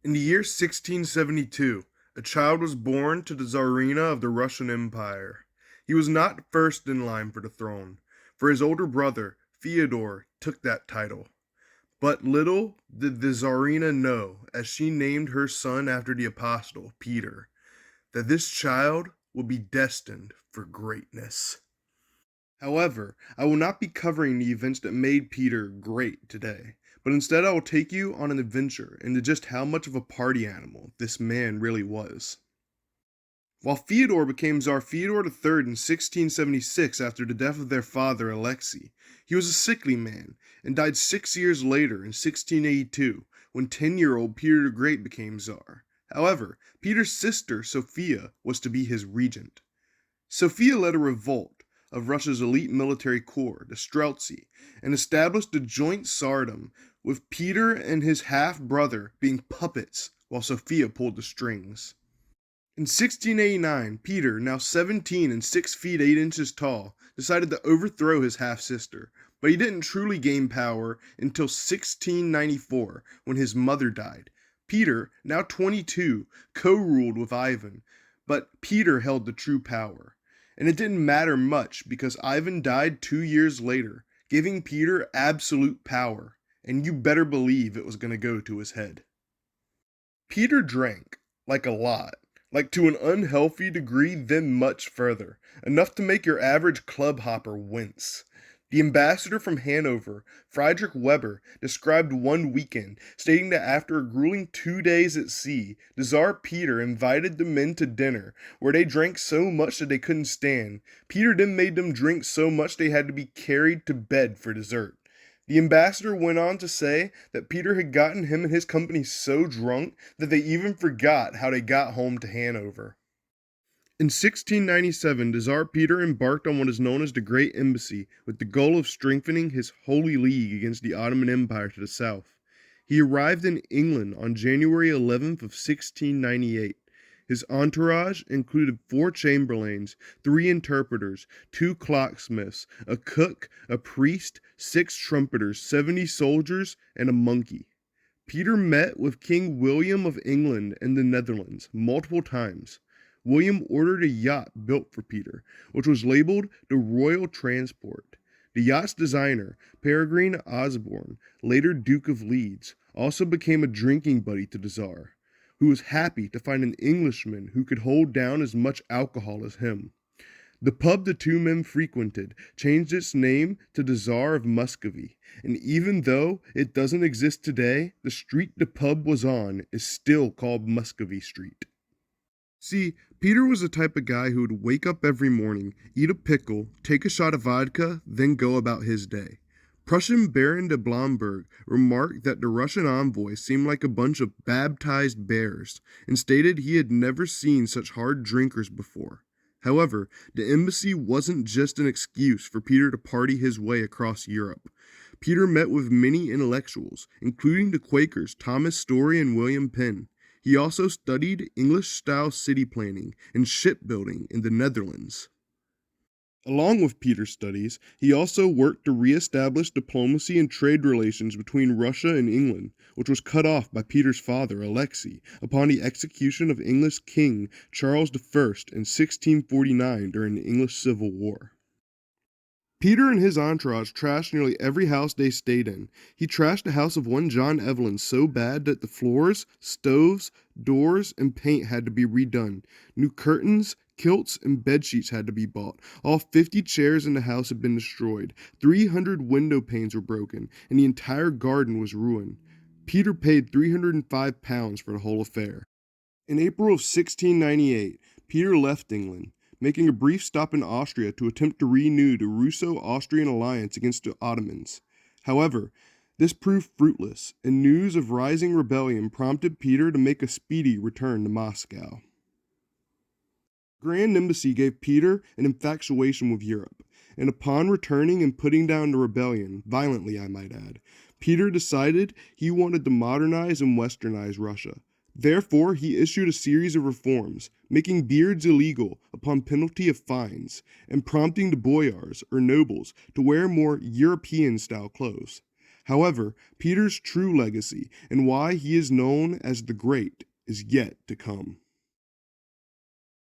In the year 1672, a child was born to the Tsarina of the Russian Empire. He was not first in line for the throne, for his older brother, Fyodor, took that title. But little did the Tsarina know, as she named her son after the apostle, Peter, that this child will be destined for greatness. However, I will not be covering the events that made Peter great today, but instead I will take you on an adventure into just how much of a party animal this man really was. While Fyodor became Tsar Fyodor III in 1676 after the death of their father Alexei, he was a sickly man and died 6 years later in 1682 when 10-year-old Peter the Great became Tsar. However, Peter's sister Sophia was to be his regent. Sophia led a revolt of Russia's elite military corps, the Streltsy, and established a joint tsardom, with Peter and his half-brother being puppets while Sophia pulled the strings. In 1689, Peter, now 17 and 6 feet 8 inches tall, decided to overthrow his half-sister, but he didn't truly gain power until 1694, when his mother died. Peter, now 22, co-ruled with Ivan, but Peter held the true power. And it didn't matter much because Ivan died 2 years later, giving Peter absolute power, and you better believe it was going to go to his head. Peter drank, like a lot, like to an unhealthy degree, then much further, enough to make your average club hopper wince. The ambassador from Hanover, Friedrich Weber, described one weekend, stating that after a grueling 2 days at sea, the Tsar Peter invited the men to dinner, where they drank so much that they couldn't stand. Peter then made them drink so much they had to be carried to bed for dessert. The ambassador went on to say that Peter had gotten him and his company so drunk that they even forgot how they got home to Hanover. In 1697, the Tsar Peter embarked on what is known as the Great Embassy with the goal of strengthening his Holy League against the Ottoman Empire to the south. He arrived in England on January 11th of 1698. His entourage included 4 chamberlains, 3 interpreters, 2 clocksmiths, a cook, a priest, 6 trumpeters, 70 soldiers, and a monkey. Peter met with King William of England and the Netherlands multiple times. William ordered a yacht built for Peter, which was labeled the Royal Transport. The yacht's designer, Peregrine Osborne, later Duke of Leeds, also became a drinking buddy to the Tsar, who was happy to find an Englishman who could hold down as much alcohol as him. The pub the two men frequented changed its name to the Tsar of Muscovy, and even though it doesn't exist today, the street the pub was on is still called Muscovy Street. See, Peter was the type of guy who would wake up every morning, eat a pickle, take a shot of vodka, then go about his day. Prussian Baron de Blomberg remarked that the Russian envoy seemed like a bunch of baptized bears, and stated he had never seen such hard drinkers before. However, the embassy wasn't just an excuse for Peter to party his way across Europe. Peter met with many intellectuals, including the Quakers Thomas Story and William Penn. He also studied English-style city planning and shipbuilding in the Netherlands. Along with Peter's studies, he also worked to re-establish diplomacy and trade relations between Russia and England, which was cut off by Peter's father, Alexei, upon the execution of English King Charles I in 1649 during the English Civil War. Peter and his entourage trashed nearly every house they stayed in. He trashed the house of one John Evelyn so bad that the floors, stoves, doors, and paint had to be redone. New curtains, kilts, and bedsheets had to be bought. All 50 chairs in the house had been destroyed. 300 window panes were broken, and the entire garden was ruined. Peter paid £305 for the whole affair. In April of 1698, Peter left England, making a brief stop in Austria to attempt to renew the Russo-Austrian alliance against the Ottomans. However, this proved fruitless, and news of rising rebellion prompted Peter to make a speedy return to Moscow. The Grand Embassy gave Peter an infatuation with Europe, and upon returning and putting down the rebellion, violently I might add, Peter decided he wanted to modernize and westernize Russia. Therefore, he issued a series of reforms, making beards illegal upon penalty of fines, and prompting the boyars, or nobles, to wear more European-style clothes. However, Peter's true legacy and why he is known as the Great is yet to come.